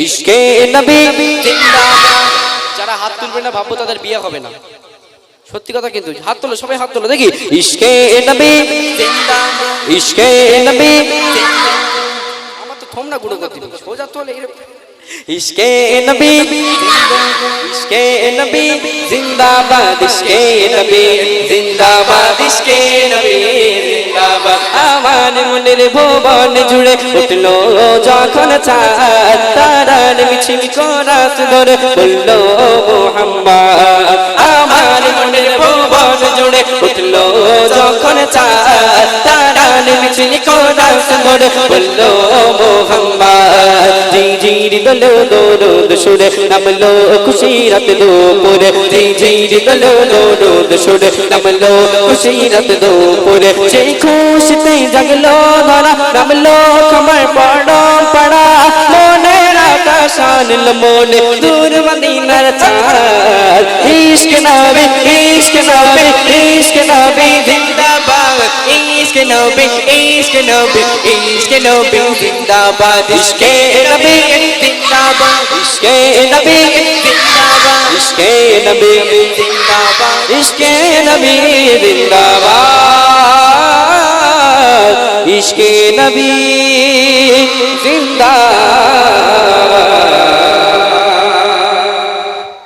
ইশকে নবী জিন্দাবাদ। যারা হাত তুলবে না ভাববো তাদের বিয়ে হবে না, সত্যি কথা কিন্তু। হাত তোলো, সবাই হাত তোলো দেখি। ইশকে নবী জিন্দাবাদ, ইশকে নবী জিন্দাবাদ। আমার তো থমনা গুঁড়ো করতে সোজা তোলে। ইশকে নবী ইশকে নবী জিন্দাবাদ, ইশকে নবী জিন্দাবাদ, ইশকে নবী জিন্দাবাদ। আমার মনের ভুবন জুড়ে উঠলো যখন চাঁদ, তারার মিছিল কোরাস ধরে বললো মুহাম্মদ। আমার মনের ভুবন জুড়ে উঠলো যখন চাঁদ, তারার মিছিল কোরাস ধরে বললো মুহাম্মদ। ঝিঝির দোলো দোরোদ সুরে নামলো খুশিরত দুপুরে, ঝিঝির দোলো দোরোদ সুরে নামলো খুশিরত দুপুরে। সেই খুশিতে জাগলো ধরা, নামলো খবর পড়া, মনের আকাশ আনলো মনে দূর মদিনার চাঁদ। ইশকে নবী ইশকে নবী ইশকে নবী জিন্দাবাদ, ইশকে নবী ইশকে নবী ইশকে নবী জিন্দাবাদ, ইশকে নবী জিন্দাবাদ, ইশকে নবী জিন্দাবাদ, ইশকে নবী জিন্দাবাদ, ইশকে নবী জিন্দাবাদ, ইশকে নবী জিন্দাবাদ।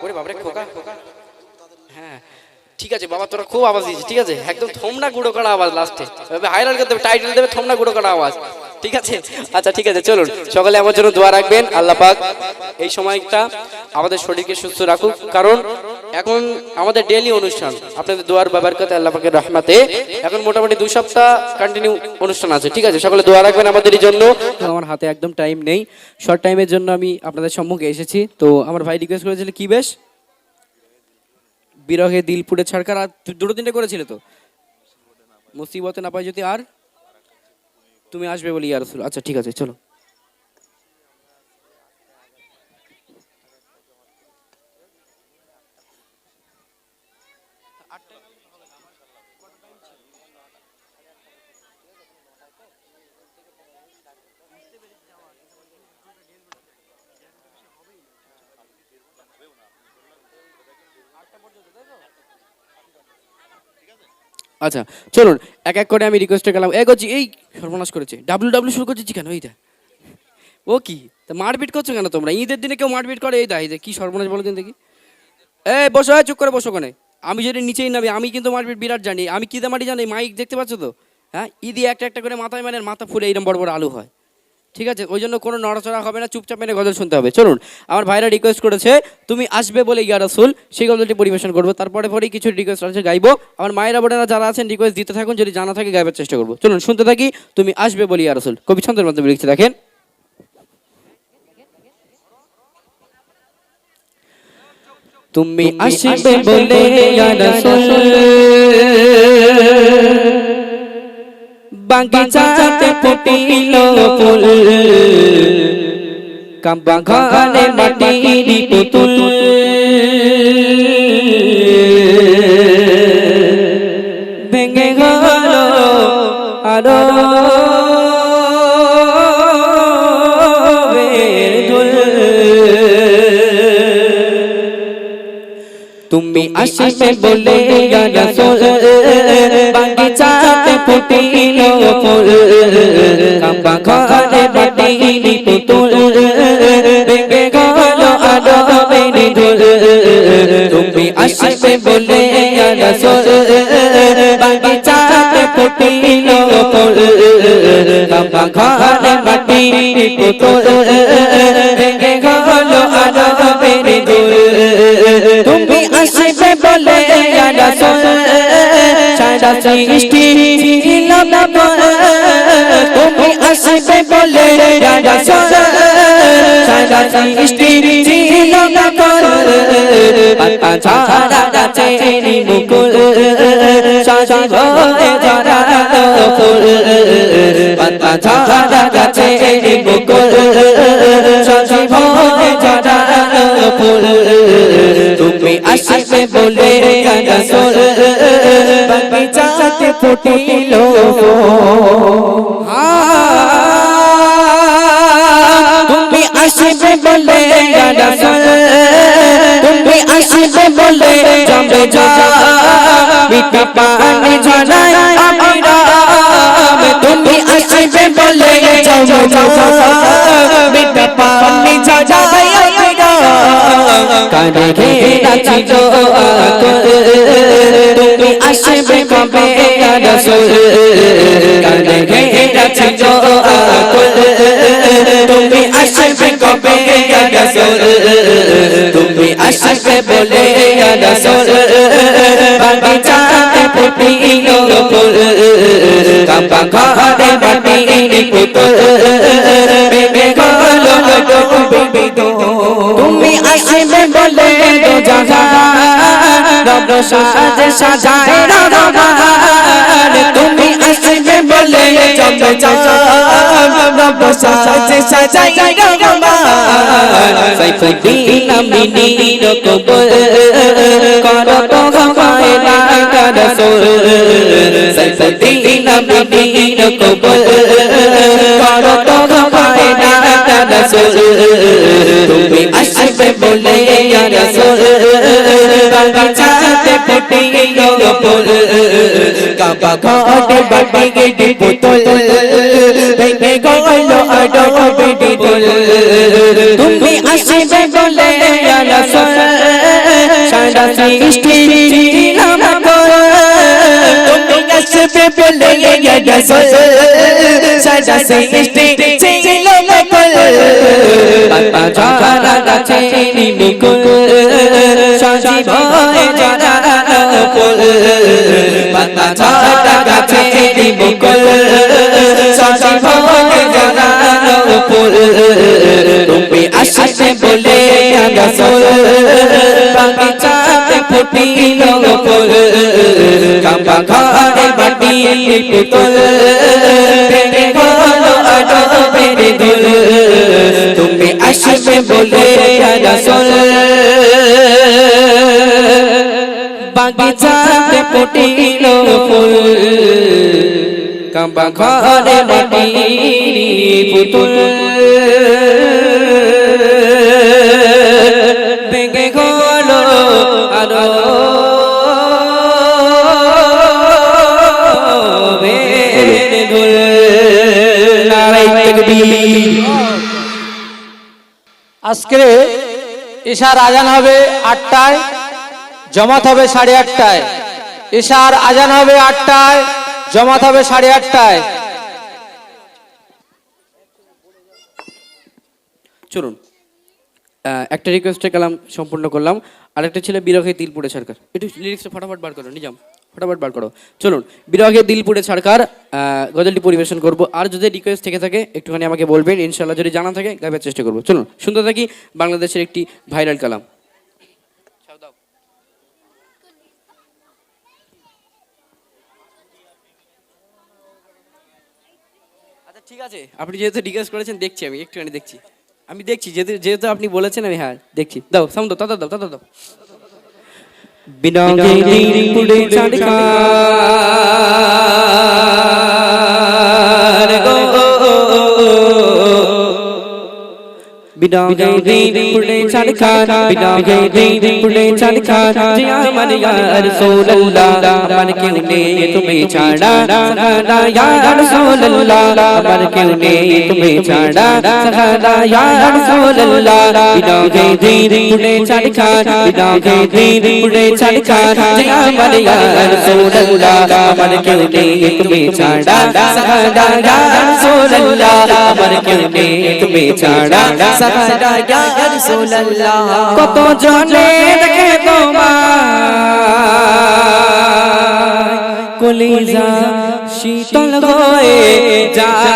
ওরে বাবারে খোকা, হ্যাঁ ঠিক আছে বাবা, তোরা খুব আওয়াজ দিয়েছিস, ঠিক আছে একদম থমনা গুঁড়ো করা আওয়াজ, লাস্টে হাইলাইট করতে হবে, টাইটেল দেবে থমনা গুঁড়ো করা আওয়াজ, ঠিক আছে? আচ্ছা ঠিক আছে, চলুন সকালে আমার জন্য দোয়া রাখবেন। আল্লাহ পাক এই সময়টা আমাদের শরীরকে সুস্থ রাখুক, কারণ এখন আমাদের ডেইলি অনুষ্ঠান আপনাদের দোয়ার বাবারকাতে আল্লাহ পাকের রহমতে এখন মোটামুটি 2 সপ্তাহ কন্টিনিউ অনুষ্ঠান আছে, ঠিক আছে? সকালে দোয়া রাখবেন আমাদের জন্য। আমার হাতে একদম টাইম নেই, শর্ট টাইমের জন্য আমি আপনাদের সম্মুখে এসেছি। তো আমার ভাই রিকোয়েস্ট করেছিল কি বেশ বিরহে দিল পুড়ে ছাড়কার, আর 2-3টে করেছিল তো মুসিবতে না পাই যদি আর তুমি আসবে বলি ইয়া রাসূল। আচ্ছা ঠিক আছে, চলো। আচ্ছা চলুন এক এক করে আমি রিকোয়েস্ট গেলাম। করছি এই সর্বনাশ করেছে, ডাব্লিউ শুরু করছি কেন? এইটা ও কি তা মারপিট করছো কেন তোমরা? ঈদের দিনে কেউ মারপিট করে? এই দা কি সর্বনাশ বলো দিন দেখি। বসো, চুপ করে বসো কোনে। আমি যদি নিচেই নামি, আমি কিন্তু মারপিট বিরাট জানি। আমি কি মারি জানি? মাইক দেখতে পাচ্ছ তো? হ্যাঁ, ঈদি একটা একটা করে মাথায় মানে মাথা ফুলে এইরকম বড় বড় আলু হয়, ঠিক আছে? ওই জন্য কোনো নড়াচড়া হবে না, চুপচাপ মেনে গজল শুনতে হবে। চলুন, আমার ভাইরা রিকোয়েস্ট করেছে তুমি আসবে বলে ইয়া রাসূল, সেই গজলটি পরিবেশন করবো। তারপরে পরেই কিছু রিকোয়েস্ট আছে গাইবো। আমার মায়েরা বোনেরা যারা আছেন রিকোয়েস্ট দিতে থাকুন, যদি জানা থাকে গাইবার চেষ্টা করবো। চলুন শুনতে থাকি তুমি আসবে বলে ইয়া রাসূল। কবি ছন্দের মাধ্যমে লিখতে দেখেন। তুমি আসবে বলে ইয়া রাসূল, বাগিচাতে ফুটিল ফুল, কাবা ঘরে মাটির পুতুল, ভেঙে গেল আরো তুমি আসবে বলে ইয়া রাসূল, বাগিচাতে ফুটিল ফুল, কাবা ঘরে মাটির পুতুল, ভেঙে গেল আদমের ধুল। তুমি আসবে বলে ইয়া রাসূল, বাগিচাতে ফুটিল ফুল, কাবা ঘরে মাটির পুতুল, ভেঙে গেল আদমের ধুল। তুমি আসবে বলে ইয়া রাসূল, সারা সৃষ্টি ছিল ব্যাকুল। তুমি আসবে বলে ইয়া রাসূল, সারা সৃষ্টি ছিল ব্যাকুল। পাতা ঝরা গাছের মুকুল, সাজি হয়ে ঝরালো ফুল। পাতা ঝরা গাছের মুকুল, সাজি হয়ে ঝরালো ফুল। তুমি আসবে বলে ইয়া রাসূল, বাগিচাতে ফুটিল ফুল। তুমি আসবে বলে ইয়া রাসূল তুমি আসবে বলে জমে যা মিঠা পানি ঝরায় আবিরাম তুমি আসবে বলে জমে যা মিঠা পানি ঝরায় আবিরাম কানে ঘেরা ছিল আকুল তুমি আসবে কবে ইয়া রাসূল কানে ঘেরা ছিল আকুল তুমি আসবে কবে ইয়া রাসূল তুমি আসবে বলে ইয়া রাসূল বাগিচাতে ফুটিল ফুল কাবা ঘরে মাটির পুতুল বেবে গেল ডুবে তুমি আসবে বলে দো জাহান রব সাজে সাজায় রহমান তুমি আসবে বলে জমে জাহান রব সাজে সাজায় রহমান সাইফুদ্দিন আমিনীর কবুল করো তো হামায় না রাসূল সাইফুদ্দিন আমিনীর কবুল করো তো হামায় না রাসূল তুমি আসবে বলে ইয়া রাসূল বাগিচাতে ফুটিল ফুল কাবা ঘরে মাটির পুতুল ভেঙে গেল আডবে দিল তুমি আসবে বলে ইয়া রাসূল সারা সৃষ্টি ছিলাম তুমি আসবে বলে ইয়া রাসূল সারা সৃষ্টি ছিলাম পাতা ঝরা গাছে নিমকুল সাজি ভয়ে যারা ফুল পাতা ঝরা গাছে নিমকুল সাজি ভয়ে যারা ফুল তুমি আসবে বলে ইয়া রাসূল বাগিচাতে ফুটিল ফুল কাবা ঘরে মাটির পুতুল ভেঙে গেল আডবে দিল তুমি আসবে বলে ইয়া রাসূল বাগিচাতে ফুটিল ফুল কাবা ঘরে মাটির পুতুল ভেঙে গেল আডবে দিল নারায়ে তাকবীর। আজকে ঈশার আজান হবে 8টায়, জমাত হবে 8:30টায়। ঈশার আজান হবে 8টায়, জমাত হবে 8:30টায়। চলুন একটা রিকোয়েস্টের কালাম সম্পূর্ণ করলাম, আরেকটা ছিল বিরহে দিল পুড়ে সরকার। একটু লিরিক্সটা ফটাফট বার করো নিজাম, ফটাফট বার করো। চলুন বিরহে দিল পুড়ে সরকার গজলটি পরিবেশন করব। আর যদি রিকোয়েস্ট থেকে থাকে একটুখানি আমাকে বলবেন, ইনশাআল্লাহ যদি জানা থাকে গাইবার চেষ্টা করব। চলুন শুনতে থাকি বাংলাদেশের একটি ভাইরাল কালাম। আচ্ছা ঠিক আছে, আপনি যেহেতু রিকোয়েস্ট করেছেন দেখছি, আমি একটুখানি দেখছি, আমি দেখছি যেহেতু আপনি বলেছেন আমি হ্যাঁ দেখছি। দাও সাউন্ড দাও, দাও দাও দাও। বিরহে দিল পুড়ে সরকার গো, বিরহে দিল পুড়ে সরকার, বিরহে দিল পুড়ে সরকার জি আমার ইয়া রাসূলুল্লাহ আমার কেউ নেই তুমি ছাড়া সাহারা ইয়া রাসূলুল্লাহ আমার কেউ নেই তুমি ছাড়া সাহারা ইয়া রাসূলুল্লাহ বিরহে দিল পুড়ে সরকার, বিরহে দিল পুড়ে সরকার জি আমার ইয়া রাসূলুল্লাহ আমার কেউ নেই তুমি ছাড়া সাহারা ইয়া রাসূলুল্লাহ আমার কেউ নেই তুমি ছাড়া সাহারা ইয়া রাসূলুল্লাহ। কত জনে দেখে তোমায় কলিজা শীতল হয়ে যায়,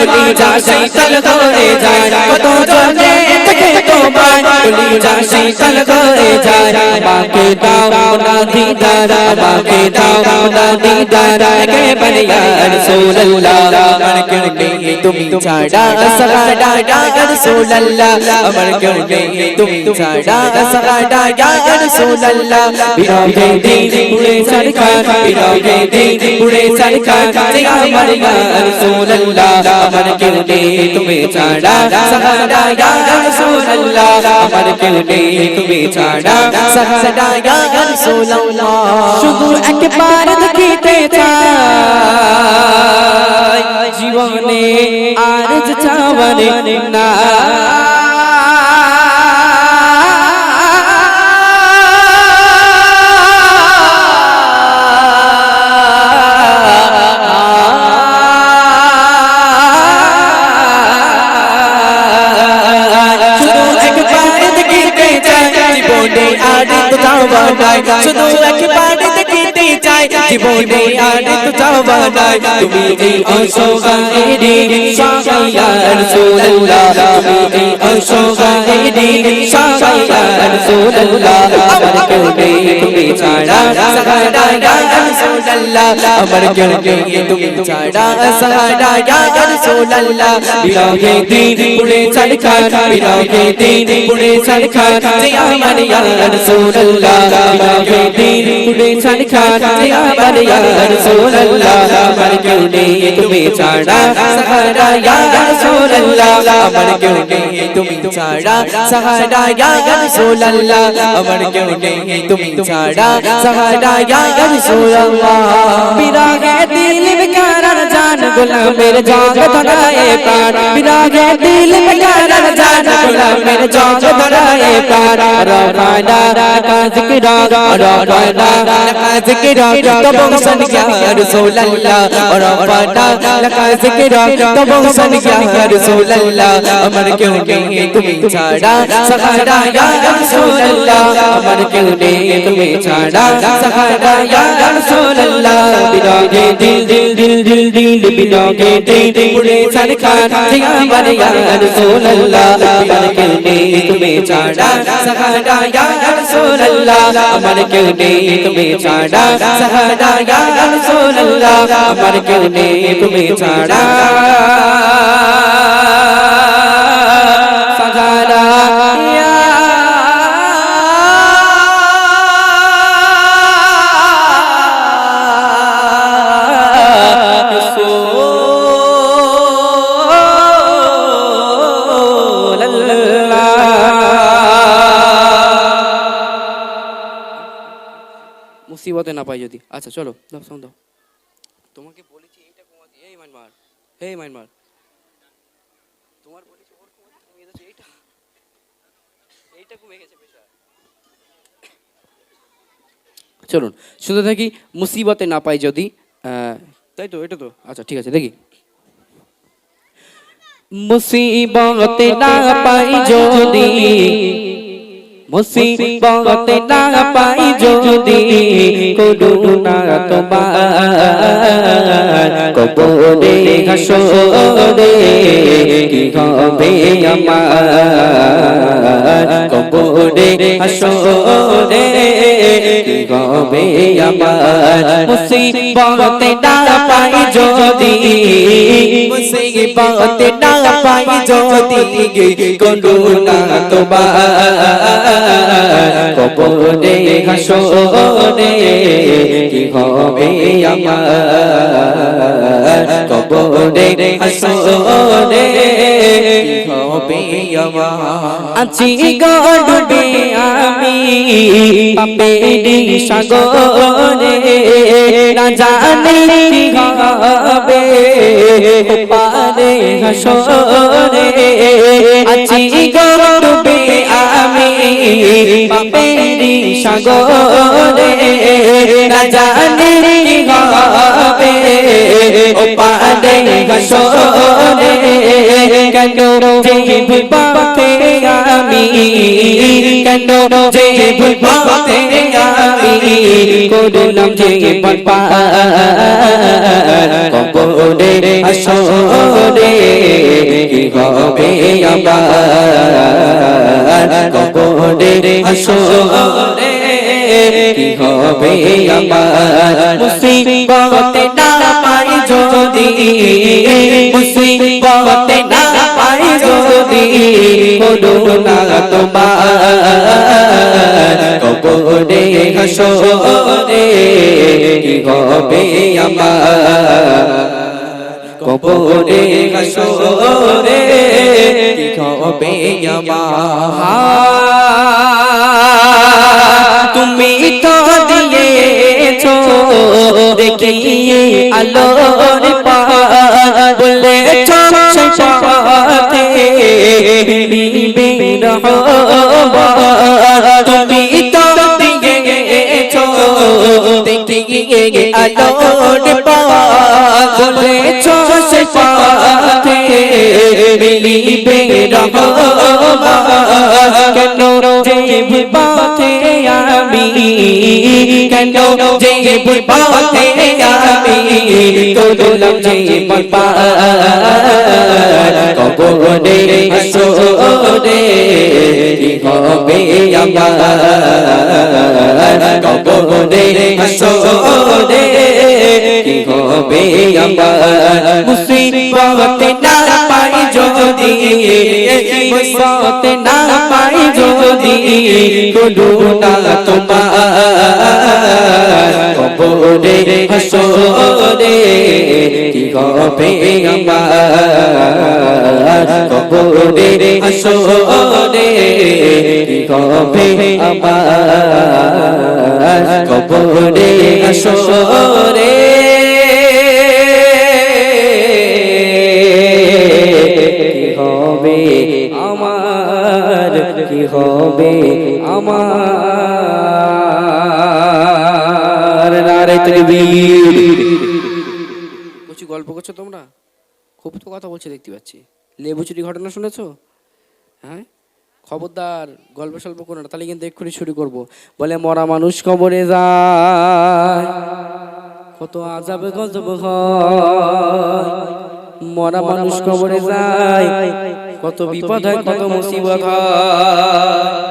কলিজা শীতল হয়ে যায়, কত জনে দেখে তোমায় তোমায় কলিজা শীতল হয়ে যায় আমাকে দাও না দিদার আমাকে দাও না দিদার একেবারে ইয়া রাসূলুল্লাহ আমার কেউ নেই তুমি ছাড়া সাহারা ইয়া রাসূলুল্লাহ আমার কেউ নেই তুমি ছাড়া সাহারা ইয়া রাসূলুল্লাহ বিরহে দিন পুরে সরকার বিরহে দিন পুরে সরকার যে আমার ইয়া রাসূলুল্লাহ আমার কেউ নেই তুমি ছাড়া সাহারা ইয়া রাসূলুল্লাহ আমার কেউ নেই তুমি ছাড়া সাহারা ইয়া রাসূলুল্লাহ শুধু একবার দেখিতে চাই জীবনে আর যে চাওয়ানে না শুধু একবার দেখিতে চাই জীবনে আর তো চাওয়া নাই তুমি এই অসহায়েরি শাইয়া রাসূলুল্লাহ তুমি এই অসহায়েরি শাইয়া রাসূলুল্লাহ আমার কেউ নেই তুমি ছাড়া সাহারা ইয়া রাসূলুল্লাহ আমার কেউ নেই তুমি ছাড়া সাহারা ইয়া রাসূলুল্লাহ বিরহে দিন পুরে সরকার বিরহে দিন পুরে সরকার যে আমার ইয়া রাসূলুল্লাহ বিরহে দিন পুরে সরকার যে আমার ইয়া রাসূলুল্লাহ আমার কেউ নেই তুমি ছাড়া সাহারা ইয়া রাসূলুল্লাহ আমার কেউ নেই তুমি ছাড়া সাহারা ইয়া রাসূলুল্লাহ আমার কেউ নেই তুমি ছাড়া সাহারা ইয়া রাসূলুল্লাহ বিরহে দিল বেকারার জান গোলামের জান ধরায়ে প্রাণ বিরহে দিল বেকারার জান গোলামের জান ধরায়ে প্রাণ রবানা কা জিকিরা রবানা কা জিকিরা তব सन क्या रसूल अल्लाह रबाना কা জিকিরা তব सन क्या रसूल अल्लाह अमर क्यों नहीं तुम छाड़ा सहारा या रसूल अल्लाह अमर क्यों नहीं तुम छाड़ा सहारा या रसूल अल्लाह बिरहे दिल दिल दिल दिल दिल बिरहे दिल पुरे सरकार जिया मर या रसूल अल्लाह अमर क्यों नहीं तुम छाड़ा सहारा या रसूल अल्लाह अमर क्यों नहीं तुम छाड़ा सहारा या रसूल अल्लाह अमर क्यों नहीं तुम छाड़ा सहारा या মুসিবতে না পাই যদি আচ্ছা চলো দাও সাউন্ড দাও তোমাকে বলেছি এইটা কমাতে এই মাইনমার এই মাইনমার তোমার বলেছি ওর কমাতে কমে গেছে এইটা কমে গেছে পেশা চলুন শুনতে থাকি মুসিবতে না পাই যদি তাই তো এটা তো আচ্ছা ঠিক আছে দেখি মুসিবতে না পাই যদি মুসিবতে না পাই যদি করুণা তোমার কবরে হাসরে কি হবে আমার কবরে হাসরে কি হবে আমার মুসিবতে না পাই যদি মুসিবতে না পাই যদি করুণা তোমার কবরে হাসরে কি হবে আমার কবরে হাসরে কি হবে আমার আছি গড়বে আমি পাপেরি সাগরে না জানি কি হবে পারে হাসরে আছি গড়বে আমি পাপেরি সাগরে না জানি কি হবে পারে হাসরে কেন যে বিপথে আমি কেন যে বিপথে আমি করলাম যে পার কবরে হাসরে কি হবে আমার কবরে হাসরে কি হবে আমার মুসিবতে না পাই যদি মুসিবতে না পাই যদি করুণা তোমার কবরে হাসরে কি হবে আমার কবরে হাসরে কি হবে আমার তুমি তো দিয়েছো দেখিয়ে আলোর পার বলেছো সেই পথে বিবে রহমান তুমি তো দিয়েছো দেখিয়ে আলোর পার বলেছো সেই পথে বিবে রহমান কেন যে পথে আমি কেন যে পথে আমি করলাম যে কবরে হাসরে কি হবে আমার কবরে হাসরে কি হবে আমার মুসিবতে না পাই যদি মুসিবতে না পাই যদি করুণা তোমার কবরে হাসরে কি হবে আমার কবরে হাসরে কি হবে আমার কবরে হাসরে কি হবে আমার কি হবে আমার নারে তাকবীর কিছু গল্প করছো তোমরা খুব তো কথা বলছে দেখতে পাচ্ছি লেবু চুরি ঘটনা শুনেছো হ্যাঁ খবরদার গল্প সল্প করো না তাহলে কিন্তু এক্ষুনি শুরু করবো বলে মরা মানুষ কবরে যায় কত আযাবে গজব হয় মরা মানুষ কবরে যায় কত বিপদ হয় কত মুসিবত হয়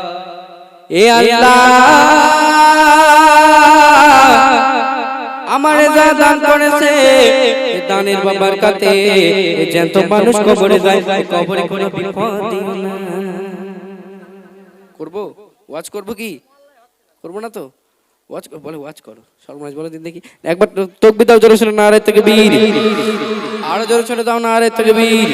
এ আল্লাহ আমার যা দান করেছে দানের বাবার কাছে জ্যান্ত মানুষ কবরে যায় কবরে কোনো বিপদ দিও না করবো ওয়াজ করবো কি করবো না তো ওয়াজ বলে ওয়াজ করো সর্বনাশ বলে দিন দেখি একবার তাকবীর দাও জোরে শুনে নারে তাকবীর আরো জোরে শুনে দাও নারে তাকবীর